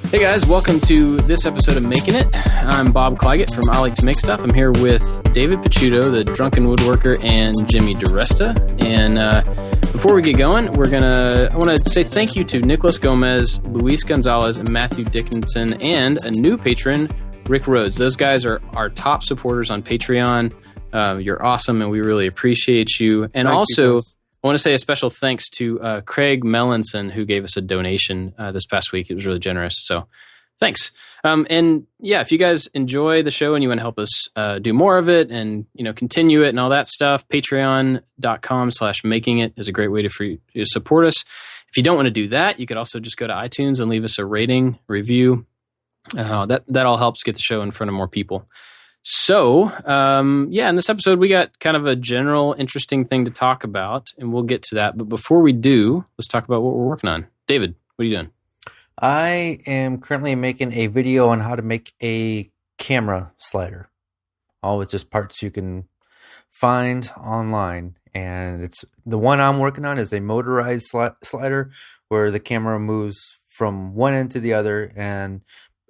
Hey guys, welcome to this episode of Making It. I'm Bob Clagett from I Like to Make Stuff. I'm here with David Picciuto, the drunken woodworker, and Jimmy Diresta. And before we get going, I want to say thank you to Nicholas Gomez, Luis Gonzalez, and Matthew Dickinson, and a new patron, Rick Rhodes. Those guys are our top supporters on Patreon. You're awesome, and we really appreciate you. And thank also, you, I want to say a special thanks to Craig Mellinson, who gave us a donation this past week. It was really generous, so thanks. And yeah, if you guys enjoy the show and you want to help us do more of it and continue it and all that stuff, patreon.com/makingit is a great way for you to support us. If you don't want to do that, you could also just go to iTunes and leave us a rating, review. That all helps get the show in front of more people. So, in this episode, we got kind of a general interesting thing to talk about, and we'll get to that. But before we do, let's talk about what we're working on. David, what are you doing? I am currently making a video on how to make a camera slider. All with just parts you can find online. And it's the one I'm working on is a motorized slider where the camera moves from one end to the other and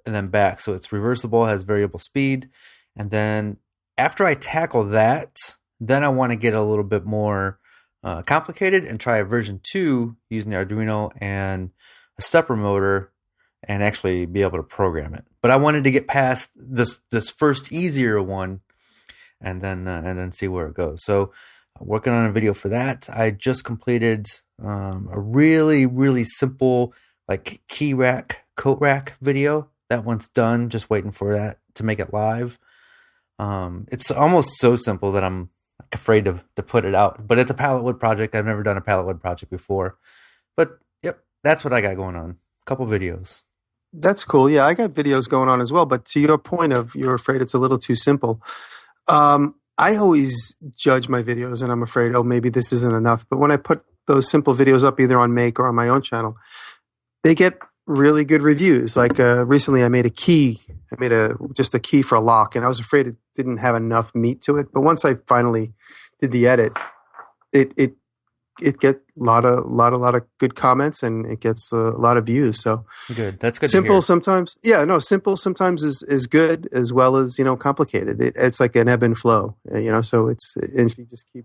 then back. So it's reversible, has variable speed. And then after I tackle that, then I want to get a little bit more complicated and try a version 2 using the Arduino and a stepper motor and actually be able to program it. But I wanted to get past this first easier one and then see where it goes. So I'm working on a video for that. I just completed a really, really simple like key rack, coat rack video. That one's done, just waiting for that to make it live. It's almost so simple that I'm afraid to put it out, but it's a pallet wood project. I've never done a pallet wood project before, but yep, that's what I got going on. A couple videos. That's cool. Yeah, I got videos going on as well, but to your point of you're afraid it's a little too simple. I always judge my videos and I'm afraid, maybe this isn't enough. But when I put those simple videos up either on Make or on my own channel, they get really good reviews. Like recently I made a key. I made just a key for a lock, and I was afraid it didn't have enough meat to it. But once I finally did the edit, it get a lot of good comments, and it gets a lot of views. So good. That's good. Simple sometimes. Yeah, no, simple sometimes is good as well as complicated. It's like an ebb and flow. So and if you just keep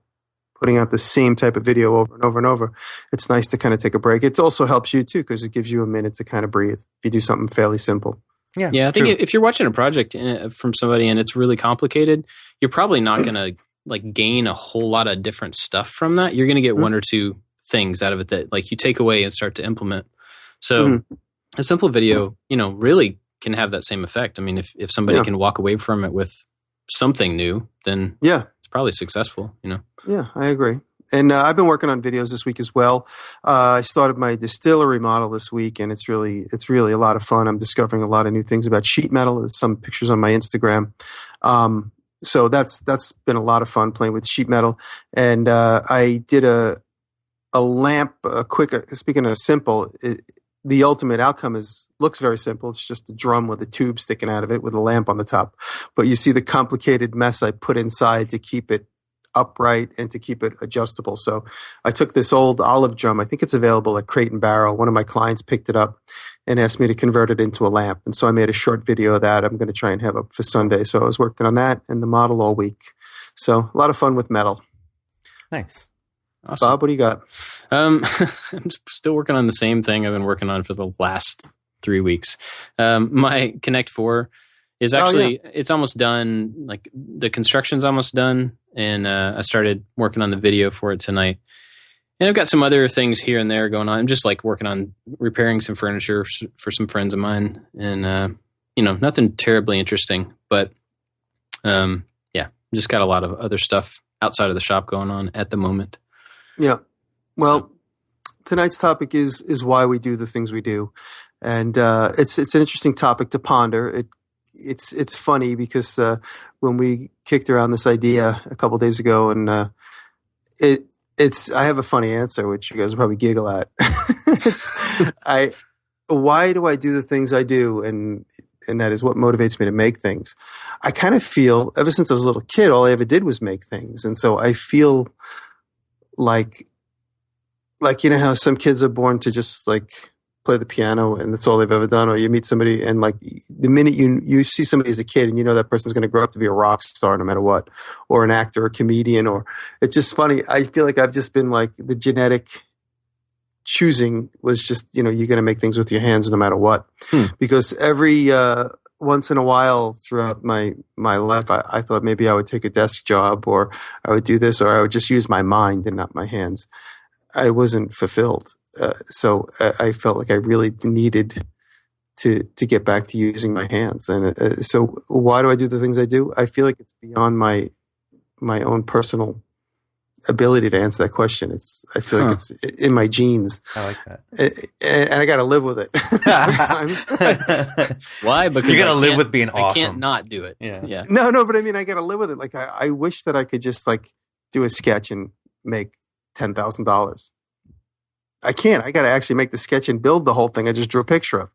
putting out the same type of video over and over and over, it's nice to kind of take a break. It also helps you too because it gives you a minute to kind of breathe if you do something fairly simple. Yeah, I think if you're watching a project from somebody and it's really complicated, you're probably not going to like gain a whole lot of different stuff from that. You're going to get one or two things out of it that like you take away and start to implement. So a simple video, really can have that same effect. I mean, if somebody can walk away from it with something new, then it's probably successful, Yeah, I agree. And I've been working on videos this week as well. I started my distillery model this week, and it's really a lot of fun. I'm discovering a lot of new things about sheet metal. There's some pictures on my Instagram. So that's been a lot of fun playing with sheet metal. And I did a lamp, speaking of simple, the ultimate outcome looks very simple. It's just a drum with a tube sticking out of it with a lamp on the top. But you see the complicated mess I put inside to keep it upright and to keep it adjustable. So I took this old olive drum. I think it's available at Crate and Barrel. One of my clients picked it up and asked me to convert it into a lamp. And so I made a short video of that. I'm going to try and have up for Sunday. So I was working on that and the model all week. So a lot of fun with metal. Nice. Awesome. Bob, what do you got? I'm still working on the same thing I've been working on for the last 3 weeks. My Connect 4 is actually, it's almost done. Like the construction's almost done. And I started working on the video for it tonight. And I've got some other things here and there going on. I'm just like working on repairing some furniture for some friends of mine. And, nothing terribly interesting. But, just got a lot of other stuff outside of the shop going on at the moment. Yeah. Well, tonight's topic is why we do the things we do. And it's an interesting topic to ponder. It's funny because when we kicked around this idea a couple days ago, and I have a funny answer, which you guys will probably giggle at. Why do I do the things I do? And that is what motivates me to make things. I kind of feel ever since I was a little kid, all I ever did was make things. And so I feel like how some kids are born to just like play the piano and that's all they've ever done, or you meet somebody and like the minute you see somebody as a kid and you know that person's going to grow up to be a rock star no matter what, or an actor or a comedian, or it's just funny. I feel like I've just been like the genetic choosing was just, you're going to make things with your hands no matter what. Because every once in a while throughout my life, I thought maybe I would take a desk job, or I would do this, or I would just use my mind and not my hands. I wasn't fulfilled. So I felt like I really needed to get back to using my hands. And so why do I do the things I do? I feel like it's beyond my own personal ability to answer that question. I feel like it's in my genes. I like that. And I got to live with it sometimes. Why? Because you got to live with being awesome. I can't not do it. Yeah. No, but I mean, I got to live with it. Like I wish that I could just like do a sketch and make $10,000. I can't. I got to actually make the sketch and build the whole thing I just drew a picture of.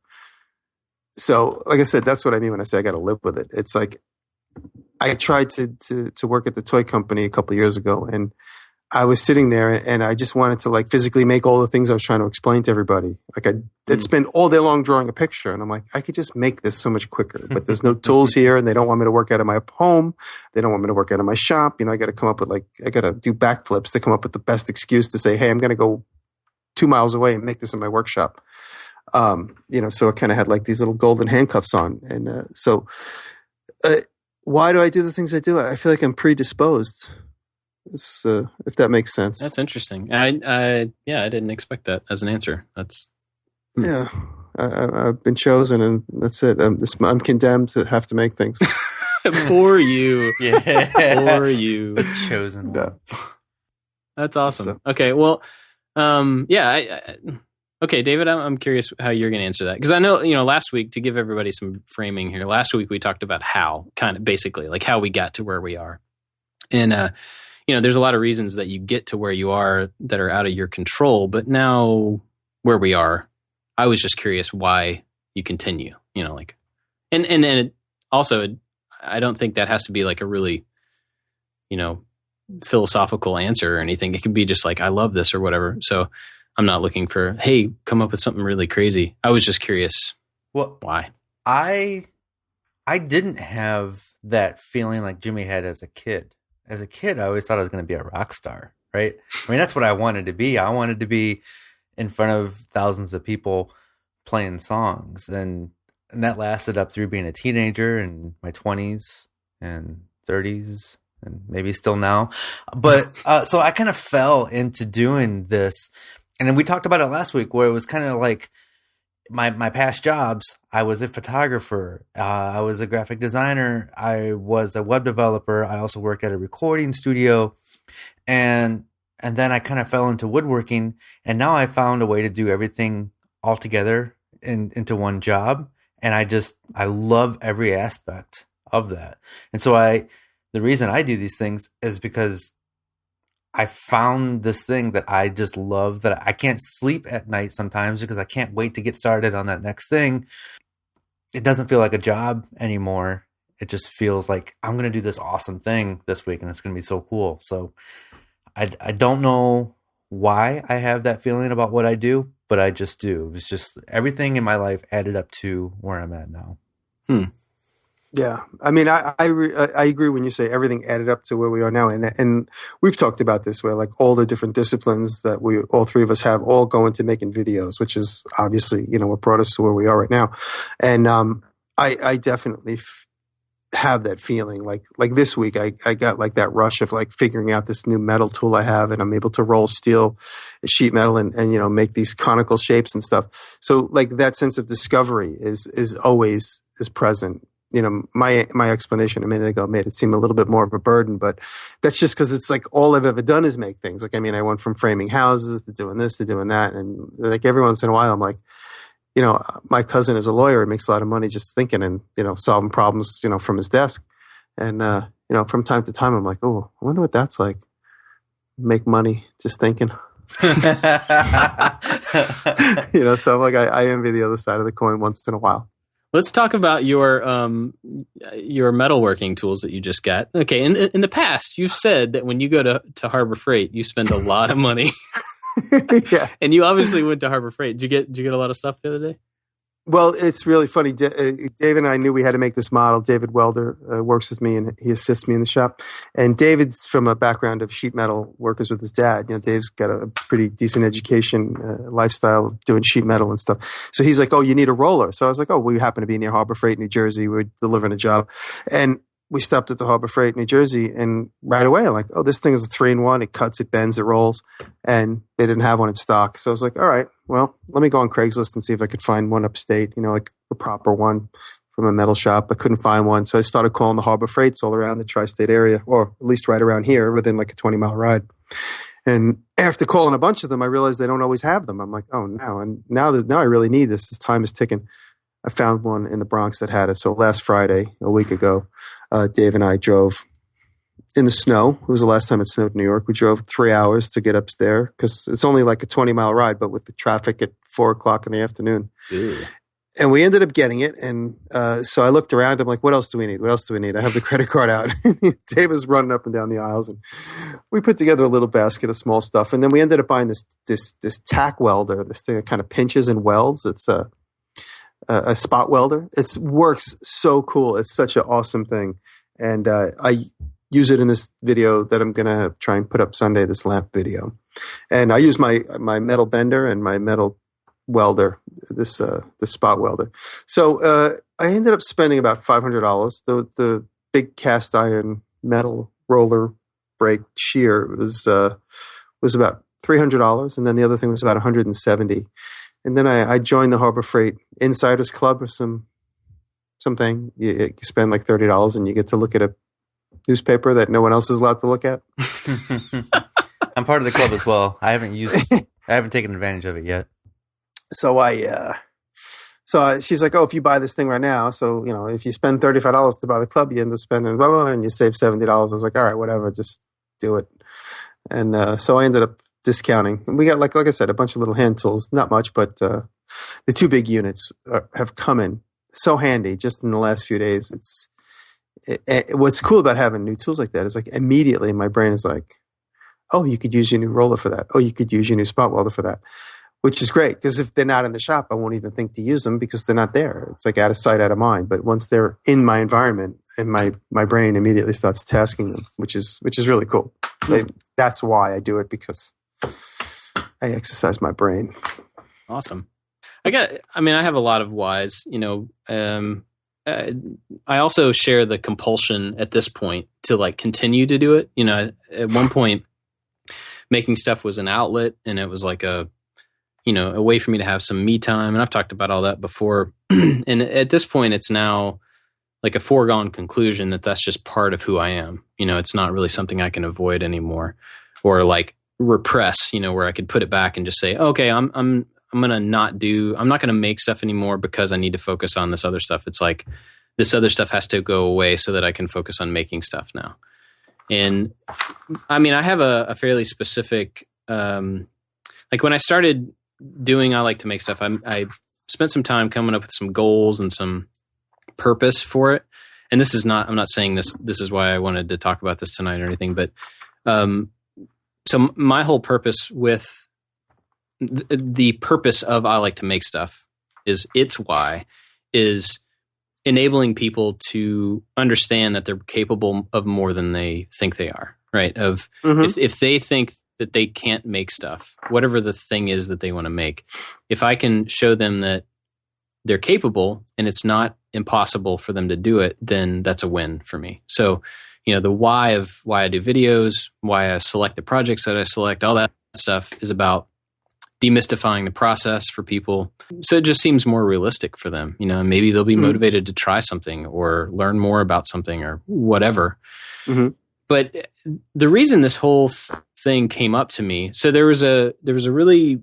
So, like I said, that's what I mean when I say I got to live with it. It's like I tried to work at the toy company a couple of years ago, and I was sitting there and I just wanted to like physically make all the things I was trying to explain to everybody. Like I'd spend all day long drawing a picture, and I'm like, I could just make this so much quicker, but there's no tools here, and they don't want me to work out of my home. They don't want me to work out of my shop. I got to come up with I got to do backflips to come up with the best excuse to say, hey, I'm going to go 2 miles away and make this in my workshop. So I kind of had like these little golden handcuffs on. And so why do I do the things I do? I feel like I'm predisposed. If that makes sense. That's interesting. I didn't expect that as an answer. Yeah, I've been chosen, and that's it. I'm condemned to have to make things. For you. Yeah. For you. The chosen one. That's awesome. So. Okay, well, okay, David, I'm curious how you're going to answer that. Because I know, last week, to give everybody some framing here, last week we talked about how, kind of basically, like how we got to where we are. And, there's a lot of reasons that you get to where you are that are out of your control. But now where we are, I was just curious why you continue, and also, I don't think that has to be like a really, philosophical answer or anything. It could be just like, I love this or whatever. So I'm not looking for, hey, come up with something really crazy. I was just curious. Why? I didn't have that feeling like Jimmy had as a kid. As a kid, I always thought I was going to be a rock star, right? I mean, that's what I wanted to be. I wanted to be in front of thousands of people playing songs. And that lasted up through being a teenager in my 20s and 30s and maybe still now. But so I kind of fell into doing this. And then we talked about it last week where it was kind of like my past jobs. I was a photographer. I was a graphic designer. I was a web developer. I also worked at a recording studio. And then I kind of fell into woodworking. And now I found a way to do everything all together into one job. And I love every aspect of that. And so the reason I do these things is because I found this thing that I just love, that I can't sleep at night sometimes because I can't wait to get started on that next thing. It doesn't feel like a job anymore. It just feels like I'm going to do this awesome thing this week and it's going to be so cool. So I don't know why I have that feeling about what I do, but I just do. It was just everything in my life added up to where I'm at now. Yeah, I mean, I agree when you say everything added up to where we are now, and we've talked about this where like all the different disciplines that all three of us have all go into making videos, which is obviously what brought us to where we are right now, and I definitely have that feeling like this week I got like that rush of like figuring out this new metal tool I have, and I'm able to roll steel, sheet metal, and make these conical shapes and stuff. So like that sense of discovery is always present. My explanation a minute ago made it seem a little bit more of a burden, but that's just because it's like all I've ever done is make things. Like, I mean, I went from framing houses to doing this to doing that. And like every once in a while, I'm like, my cousin is a lawyer. He makes a lot of money just thinking and, solving problems, from his desk. And, from time to time, I'm like, oh, I wonder what that's like. Make money just thinking. So I'm like, I envy the other side of the coin once in a while. Let's talk about your metalworking tools that you just got. Okay, in the past, you've said that when you go to Harbor Freight, you spend a lot of money. Yeah. And you obviously went to Harbor Freight. Did you get a lot of stuff the other day? Well, it's really funny. Dave and I knew we had to make this model. David Welder works with me, and he assists me in the shop. And David's from a background of sheet metal workers with his dad. Dave's got a pretty decent education, lifestyle of doing sheet metal and stuff. So he's like, "Oh, you need a roller." So I was like, "Oh, we happen to be near Harbor Freight, New Jersey. We're delivering a job." And we stopped at the Harbor Freight, New Jersey, and right away I'm like, "Oh, this thing is a 3-in-1. It cuts, it bends, it rolls." And they didn't have one in stock. So I was like, all right, well, let me go on Craigslist and see if I could find one upstate, like a proper one from a metal shop. I couldn't find one. So I started calling the Harbor Freights all around the tri-state area, or at least right around here within like a 20-mile ride. And after calling a bunch of them, I realized they don't always have them. I'm like, oh, no. And now I really need this. This time is ticking. I found one in the Bronx that had it. So last Friday, a week ago, Dave and I drove in the snow. It was the last time it snowed in New York. We drove 3 hours to get up there because it's only like a 20-mile ride, but with the traffic at 4:00 in the afternoon. Ew. And we ended up getting it. And so I looked around. I'm like, what else do we need? What else do we need? I have the credit card out. Dave was running up and down the aisles. And we put together a little basket of small stuff. And then we ended up buying this tack welder, this thing that kind of pinches and welds. It's a spot welder. It works so cool. It's such an awesome thing. And I use it in this video that I'm going to try and put up Sunday, this lamp video. And I use my metal bender and my metal welder, this spot welder. So I ended up spending about $500. The big cast iron metal roller brake shear was about $300, and then the other thing was about $170. And then I joined the Harbor Freight Insiders Club or something. You spend like $30 and you get to look at a newspaper that no one else is allowed to look at. I'm part of the club as well. I haven't taken advantage of it yet. So she's like, oh, if you buy this thing right now, so, if you spend $35 to buy the club, you end up spending blah, blah, blah, and you save $70. I was like, all right, whatever, just do it. And so I ended up discounting. And we got, like I said, a bunch of little hand tools, not much, but the 2 big units have come in so handy just in the last few days. What's cool about having new tools like that is like immediately my brain is like, oh, you could use your new roller for that. Oh, you could use your new spot welder for that, which is great because if they're not in the shop, I won't even think to use them because they're not there. It's like out of sight, out of mind. But once they're in my environment, and my brain immediately starts tasking them, which is really cool. That's why I do it, because I exercise my brain. Awesome. I have a lot of whys, I also share the compulsion at this point to like continue to do it. At one point making stuff was an outlet, and it was like a way for me to have some me time. And I've talked about all that before. And at this point, it's now like a foregone conclusion that that's just part of who I am. It's not really something I can avoid anymore or like repress, where I could put it back and just say, okay, I'm not going to make stuff anymore because I need to focus on this other stuff. It's like this other stuff has to go away so that I can focus on making stuff now. And I have a fairly specific, like when I started doing I Like to Make Stuff, I spent some time coming up with some goals and some purpose for it. And I'm not saying this is why I wanted to talk about this tonight or anything, but so my whole purpose with the purpose of I Like to Make Stuff is enabling people to understand that they're capable of more than they think they are, right? If they think that they can't make stuff, whatever the thing is that they want to make, if I can show them that they're capable and it's not impossible for them to do it, then that's a win for me. So, the why of why I do videos, why I select the projects that I select, all that stuff is about demystifying the process for people. So it just seems more realistic for them, and maybe they'll be motivated to try something or learn more about something or whatever. Mm-hmm. But the reason this whole thing came up to me, so there was a really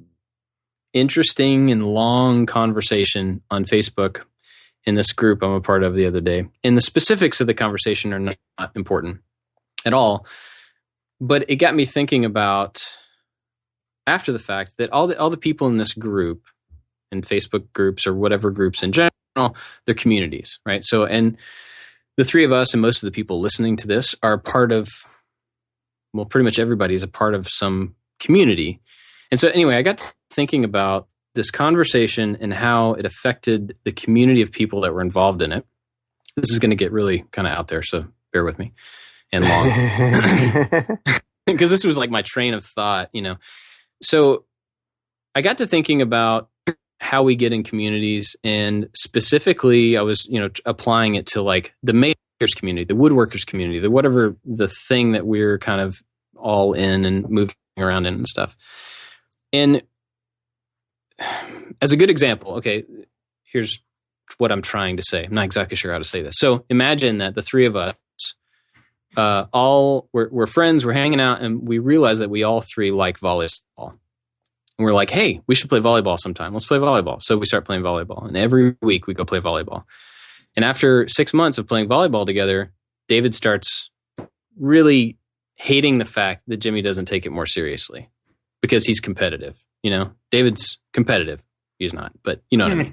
interesting and long conversation on Facebook in this group I'm a part of the other day. And the specifics of the conversation are not important at all. But it got me thinking about, after the fact, that all the people in this group, in Facebook groups or whatever groups in general, they're communities, right? So, and the three of us and most of the people listening to this are part of, well, pretty much everybody is a part of some community. And so anyway, I got thinking about this conversation and how it affected the community of people that were involved in it. This is going to get really kind of out there, so bear with me and long. Because this was like my train of thought, So I got to thinking about how we get in communities, and specifically I was, applying it to like the makers community, the woodworkers community, the whatever the thing that we're kind of all in and moving around in and stuff. And as a good example, okay, here's what I'm trying to say. I'm not exactly sure how to say this. So imagine that the three of us, we're friends, we're hanging out, and we realize that we all three like volleyball. And we're like, hey, we should play volleyball sometime. Let's play volleyball. So we start playing volleyball. And every week we go play volleyball. And after 6 months of playing volleyball together, David starts really hating the fact that Jimmy doesn't take it more seriously because he's competitive. David's competitive. He's not, but you know what I mean.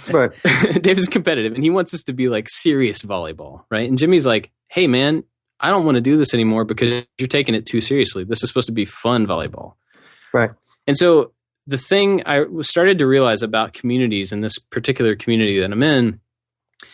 But David's competitive, and he wants us to be like serious volleyball, right? And Jimmy's like, hey, man, I don't want to do this anymore because you're taking it too seriously. This is supposed to be fun volleyball. right. And so the thing I started to realize about communities, in this particular community that I'm in,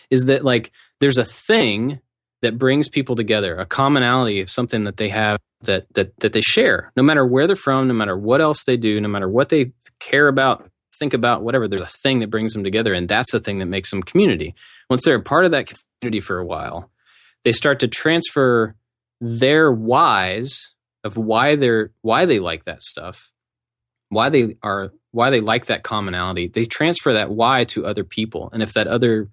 is that like there's a thing that brings people together, a commonality of something that they have that they share, no matter where they're from, no matter what else they do, no matter what they care about, think about, whatever. There's a thing that brings them together, and that's the thing that makes them community. Once they're a part of that community for a while, they start to transfer their whys of why they like that stuff, why they like that commonality. They transfer that why to other people, and if that other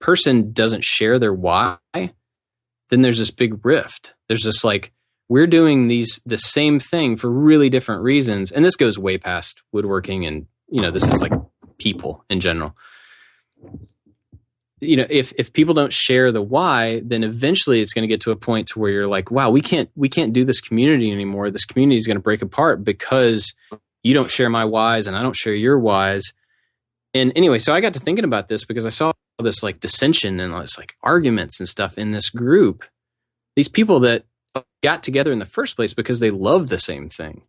person doesn't share their why, then there's this big rift. There's this like, we're doing the same thing for really different reasons, and this goes way past woodworking, and this is like people in general. If people don't share the why, then eventually it's going to get to a point to where you're like, wow, we can't do this community anymore. This community is going to break apart because you don't share my whys and I don't share your whys. And anyway, so I got to thinking about this because I saw this like dissension and this like arguments and stuff in this group. These people that got together in the first place because they love the same thing.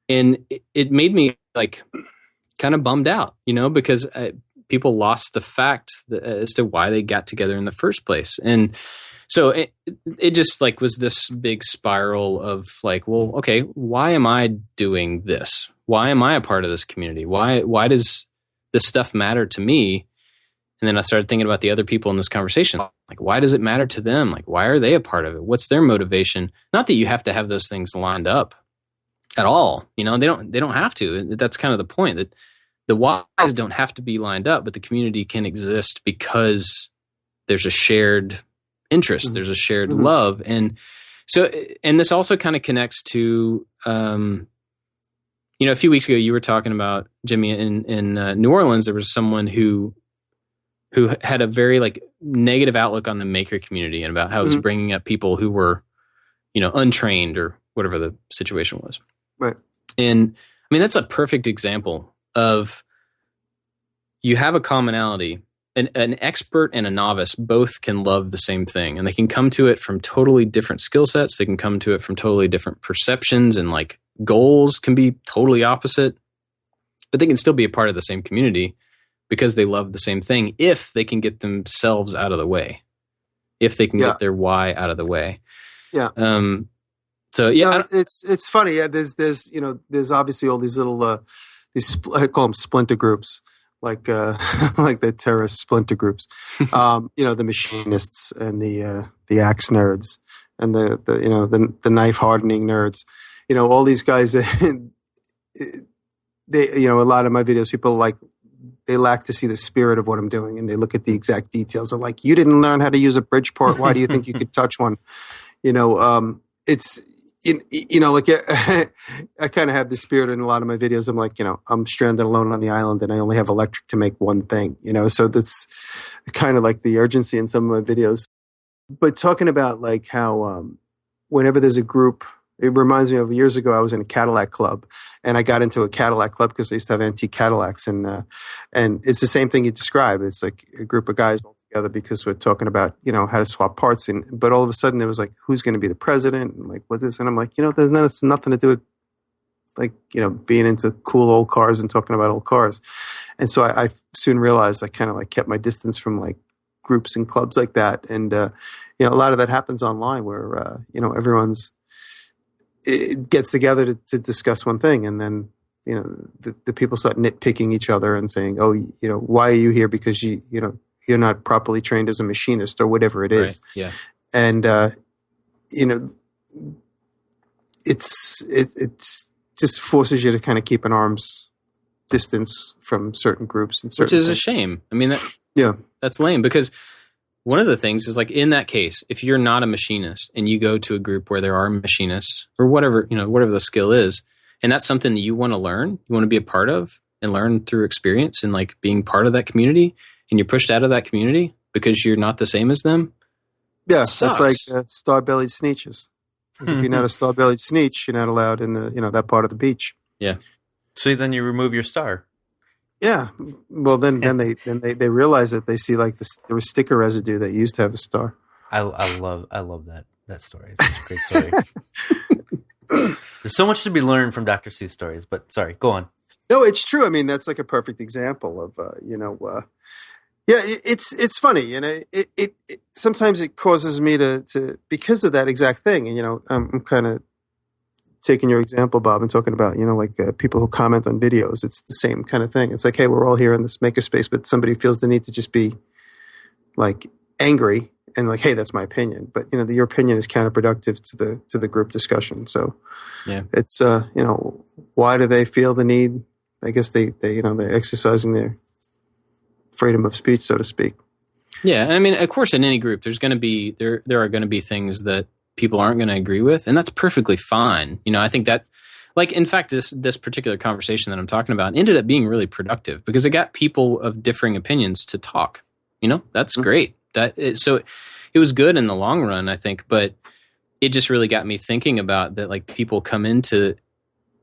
And it made me like kind of bummed out, because people lost the fact as to why they got together in the first place. And so it just like was this big spiral of like, well, okay, why am I doing this? Why am I a part of this community? Why does this stuff matter to me? And then I started thinking about the other people in this conversation. Like, why does it matter to them? Like, why are they a part of it? What's their motivation? Not that you have to have those things lined up at all. They don't have to. That's kind of the point, that the whys don't have to be lined up, but the community can exist because there's a shared interest. Mm-hmm. There's a shared mm-hmm. love. And so, and this also kind of connects to, a few weeks ago, you were talking about, Jimmy, in New Orleans, there was someone who had a very like negative outlook on the maker community and about how it was mm-hmm. bringing up people who were, untrained or whatever the situation was. Right. And I mean, that's a perfect example of, you have a commonality. An expert and a novice both can love the same thing, and they can come to it from totally different skill sets. They can come to it from totally different perceptions, and like goals can be totally opposite, but they can still be a part of the same community because they love the same thing if they can get themselves out of the way, if they can get their why out of the way. Yeah. So yeah, it's funny. Yeah, there's obviously all these little I call them splinter groups, like like the terrorist splinter groups. The machinists and the axe nerds and the knife hardening nerds. All these guys. They a lot of my videos, people like, they lack to see the spirit of what I'm doing, and they look at the exact details. They're like, you didn't learn how to use a Bridgeport. Why do you think you could touch one? It's, like I kind of have the spirit in a lot of my videos. I'm like, I'm stranded alone on the island and I only have electric to make one thing, so that's kind of like the urgency in some of my videos. But talking about like how whenever there's a group, it reminds me of years ago, I was in a Cadillac club, and I got into a Cadillac club because I used to have antique Cadillacs, and it's the same thing you describe. It's like a group of guys all together because we're talking about how to swap parts, but all of a sudden there was like, who's going to be the president, and like what this, and I'm like, there's nothing to do with like, being into cool old cars and talking about old cars. And so I soon realized I kind of like kept my distance from like groups and clubs like that. And, a lot of that happens online where, it gets together to discuss one thing. And then, the people start nitpicking each other and saying, oh, why are you here? Because you're not properly trained as a machinist or whatever it is. Right. Yeah. And, it's just forces you to kind of keep an arm's distance from certain groups and certain Which is things. a shame. I mean, that's lame, because one of the things is, like, in that case, if you're not a machinist and you go to a group where there are machinists or whatever the skill is, and that's something that you want to learn, you want to be a part of and learn through experience and like being part of that community, and you're pushed out of that community because you're not the same as them. Yeah, that's like star-bellied sneetches. If you're not a star-bellied sneetch, you're not allowed in the that part of the beach. Yeah. So then you remove your star. Yeah. Well, then they realize that they see like there was sticker residue that used to have a star. I love that story. It's such a great story. There's so much to be learned from Dr. Seuss stories, but sorry, go on. No, it's true. I mean, that's like a perfect example of it's funny, and it sometimes it causes me to because of that exact thing. And I'm kind of taking your example, Bob, and talking about people who comment on videos. It's the same kind of thing. It's like, hey, we're all here in this makerspace, but somebody feels the need to just be like angry and like, hey, that's my opinion. But your opinion is counterproductive to the group discussion. So yeah, it's why do they feel the need? I guess they're exercising their freedom of speech, so to speak. Yeah, and I mean, of course, in any group, there are going to be things that people aren't going to agree with, and that's perfectly fine. I think that, like, in fact, this particular conversation that I'm talking about ended up being really productive because it got people of differing opinions to talk. That's great. So it was good in the long run, I think, but it just really got me thinking about that. Like, people come into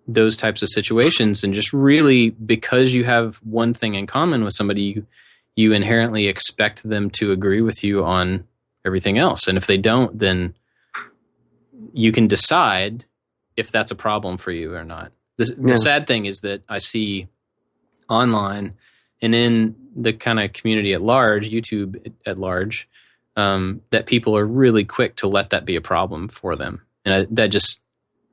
those types of situations and just really, because you have one thing in common with somebody, you inherently expect them to agree with you on everything else. And if they don't, then you can decide if that's a problem for you or not. The sad thing is that I see online and in the kind of community at large, YouTube at large, that people are really quick to let that be a problem for them. And that just,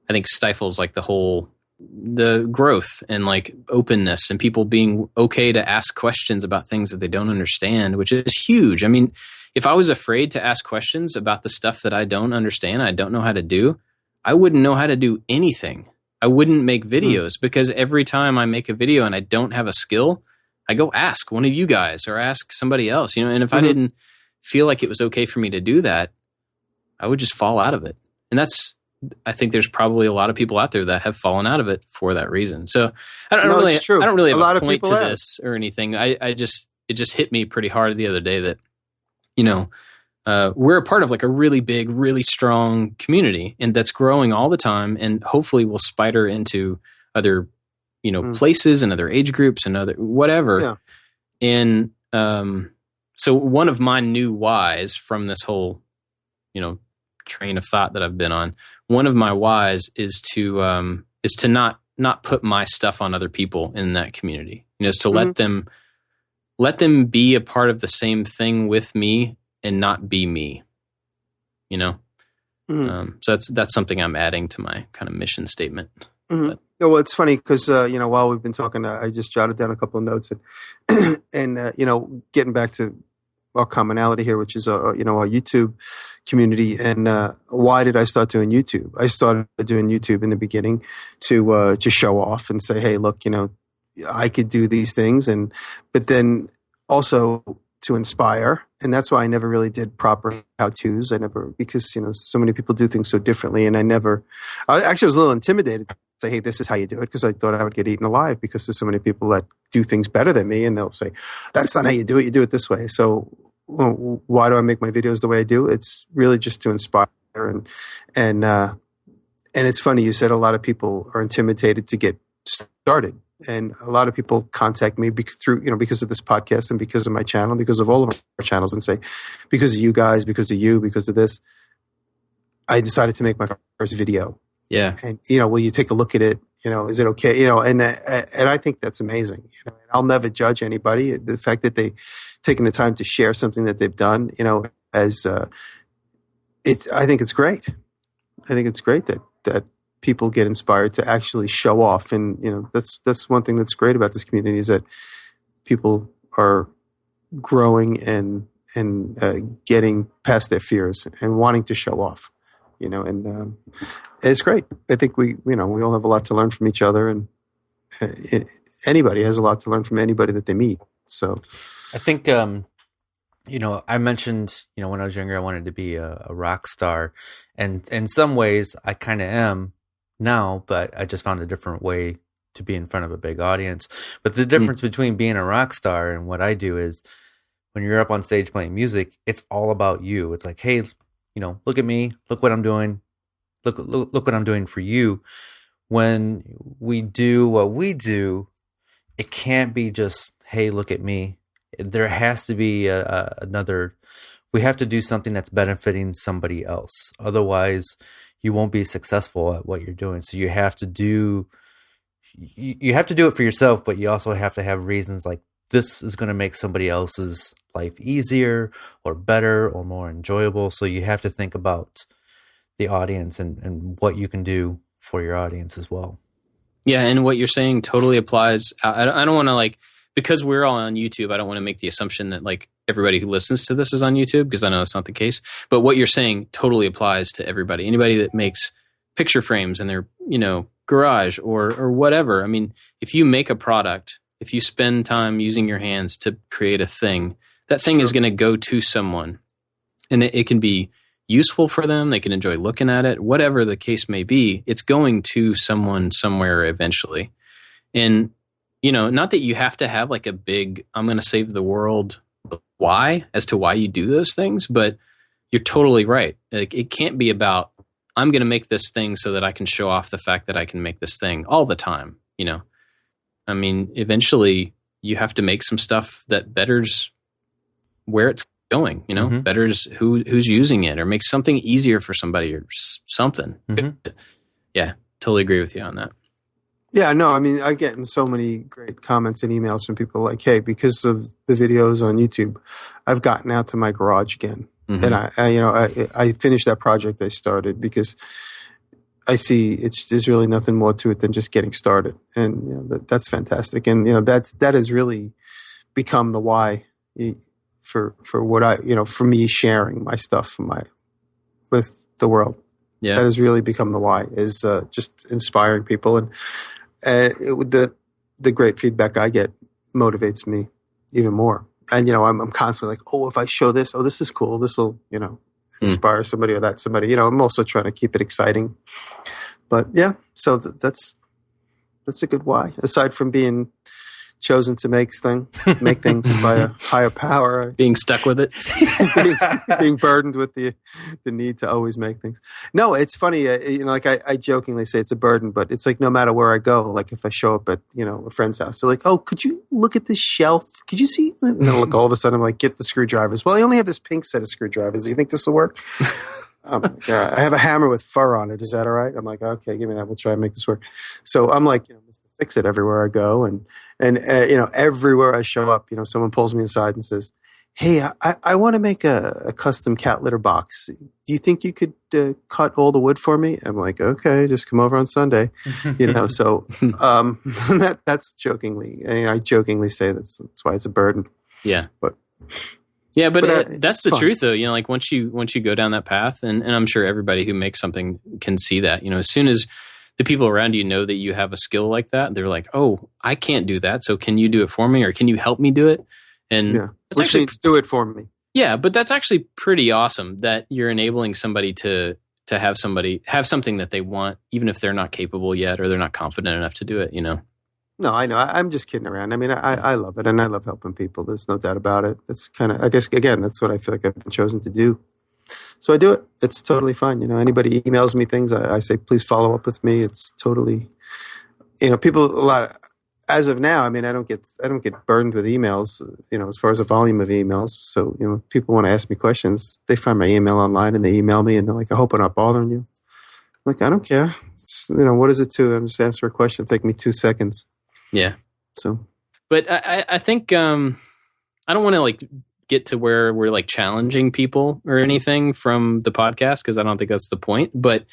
I think, stifles like the growth and like openness and people being okay to ask questions about things that they don't understand, which is huge. I mean, if I was afraid to ask questions about the stuff that I don't understand, I don't know how to do, I wouldn't know how to do anything. I wouldn't make videos because every time I make a video and I don't have a skill, I go ask one of you guys or ask somebody else, and if I didn't feel like it was okay for me to do that, I would just fall out of it. And I think there's probably a lot of people out there that have fallen out of it for that reason. So I don't really have a point to this or anything. It just hit me pretty hard the other day that, we're a part of like a really big, really strong community, and that's growing all the time, and hopefully will spider into other, places and other age groups and other whatever. Yeah. And so one of my new whys from this whole, train of thought that I've been on, one of my whys is to not put my stuff on other people in that community. Is to let them be a part of the same thing with me and not be me. So that's something I'm adding to my kind of mission statement. Well, it's funny because while we've been talking, I just jotted down a couple of notes and getting back to our commonality here, which is our YouTube community. And why did I start doing YouTube? I started doing YouTube in the beginning to show off and say, hey, look, I could do these things, but then also to inspire. And that's why I never really did proper how-tos. Because so many people do things so differently, and I was a little intimidated to say, hey, this is how you do it, because I thought I would get eaten alive because there's so many people that do things better than me, and they'll say, that's not how you do it. You do it this way. So why do I make my videos the way I do? It's really just to inspire. And it's funny, you said a lot of people are intimidated to get started. And a lot of people contact me because of this podcast and because of my channel, because of all of our channels, and say, because of you guys, because of you, because of this, I decided to make my first video. Yeah. And, will you take a look at it? Is it okay? And I think that's amazing. I'll never judge anybody. The fact that they taken the time to share something that they've done, I think it's great. I think it's great that people get inspired to actually show off. And, that's one thing that's great about this community is that people are growing and getting past their fears and wanting to show off, and it's great. I think we all have a lot to learn from each other, and anybody has a lot to learn from anybody that they meet. So I think, I mentioned, when I was younger, I wanted to be a rock star, and in some ways I kind of am now, but I just found a different way to be in front of a big audience. But the difference between being a rock star and what I do is when you're up on stage playing music, it's all about you. It's like, hey, look at me, look what I'm doing. Look what I'm doing for you. When we do what we do, it can't be just, hey, look at me. There has to be another. We have to do something that's benefiting somebody else. Otherwise, you won't be successful at what you're doing. So you have to do it for yourself, but you also have to have reasons like this is going to make somebody else's life easier or better or more enjoyable. So you have to think about the audience and what you can do for your audience as well. Yeah, and what you're saying totally applies. I don't want to because we're all on YouTube, I don't want to make the assumption that everybody who listens to this is on YouTube, because I know that's not the case. But what you're saying totally applies to everybody. Anybody that makes picture frames in their, garage or whatever. I mean, if you make a product, if you spend time using your hands to create a thing, that thing is going to go to someone, and it can be useful for them. They can enjoy looking at it, whatever the case may be. It's going to someone somewhere eventually. And, not that you have to have a big, I'm going to save the world why as to why you do those things, but you're totally right. It can't be about, I'm going to make this thing so that I can show off the fact that I can make this thing all the time. I mean, eventually you have to make some stuff that betters where it's going, betters who's using it, or makes something easier for somebody or something. Mm-hmm. Yeah, totally agree with you on that. Yeah, no, I mean, I get so many great comments and emails from people like, hey, because of the videos on YouTube, I've gotten out to my garage again. Mm-hmm. And I finished that project I started because I see there's really nothing more to it than just getting started. And that's fantastic. And that has really become the why for what for me sharing my stuff with the world. Yeah. That has really become the why, is just inspiring people. And the great feedback I get motivates me even more. And, I'm constantly like, oh, if I show this, oh, this is cool. This will, inspire somebody or that somebody. I'm also trying to keep it exciting. But yeah, so that's a good why. Aside from being chosen to make things by a higher power, being stuck with it, being burdened with the need to always make things. No, it's funny. I jokingly say it's a burden, but it's no matter where I go, if I show up at a friend's house, they're like, "Oh, could you look at this shelf? Could you see?" And then look, all of a sudden, I'm like, "Get the screwdrivers." Well, I only have this pink set of screwdrivers. Do you think this will work? I have a hammer with fur on it. Is that all right? I'm like, okay, give me that. We'll try and make this work. So I'm like, Mr. Fix It everywhere I go, and everywhere I show up, someone pulls me aside and says, "Hey, I want to make a custom cat litter box. Do you think you could cut all the wood for me?" I'm like, "Okay, just come over on Sunday." So that's jokingly. I jokingly say that's why it's a burden. Yeah, but. Yeah, but that's the truth, though. Once you go down that path, and I'm sure everybody who makes something can see that. As soon as the people around you know that you have a skill like that, they're like, "Oh, I can't do that. So can you do it for me, or can you help me do it?" And which means do it for me. Yeah, but that's actually pretty awesome that you're enabling somebody to have something that they want, even if they're not capable yet or they're not confident enough to do it. No, I know. I'm just kidding around. I mean, I love it, and I love helping people. There's no doubt about it. It's kind of, I guess, again, that's what I feel like I've been chosen to do. So I do it. It's totally fine. Anybody emails me things, I say, please follow up with me. It's totally, people a lot. As of now, I mean, I don't get burdened with emails. As far as the volume of emails. So people want to ask me questions. They find my email online and they email me, and they're like, "I hope I'm not bothering you." Like, I don't care. What is it to? I'm just answering a question. It'll take me 2 seconds. Yeah. So, but I think I don't want to like get to where we're like challenging people or anything from the podcast, because I don't think that's the point. But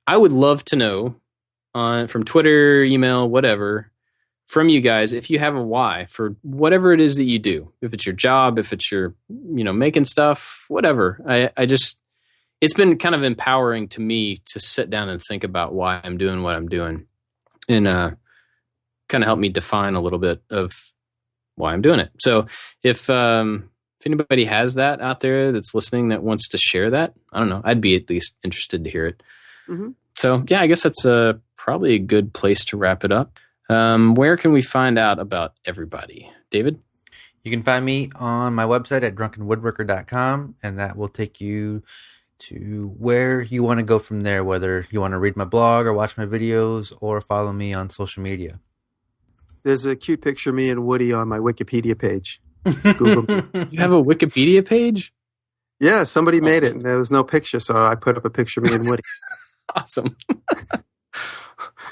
I would love to know from Twitter, email, whatever, from you guys, if you have a why for whatever it is that you do. If it's your job, if it's your, making stuff, whatever. I just, it's been kind of empowering to me to sit down and think about why I'm doing what I'm doing, and kind of help me define a little bit of why I'm doing it. So if anybody has that out there that's listening that wants to share that, I don't know, I'd be at least interested to hear it. Mm-hmm. So yeah, I guess that's probably a good place to wrap it up. Where can we find out about everybody? David? You can find me on my website at drunkenwoodworker.com, and that will take you to where you want to go from there, whether you want to read my blog or watch my videos or follow me on social media. There's a cute picture of me and Woody on my Wikipedia page. Google me. You have a Wikipedia page? Yeah, somebody made it, and there was no picture, so I put up a picture of me and Woody. Awesome.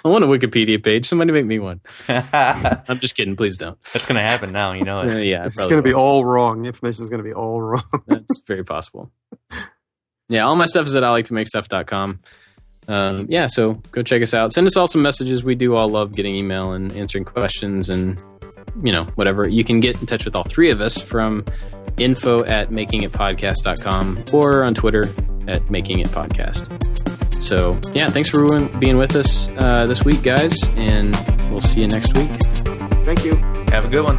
I want a Wikipedia page. Somebody make me one. I'm just kidding. Please don't. That's going to happen now. You know it. Yeah, it's going to be all wrong. Information is going to be all wrong. That's very possible. Yeah, all my stuff is at ILikeToMakeStuff.com. Yeah, so go check us out. Send us all some messages. We do all love getting email and answering questions and, whatever. You can get in touch with all three of us from info@makingitpodcast.com or on Twitter at makingitpodcast. So, yeah, thanks for being with us this week, guys, and we'll see you next week. Thank you. Have a good one.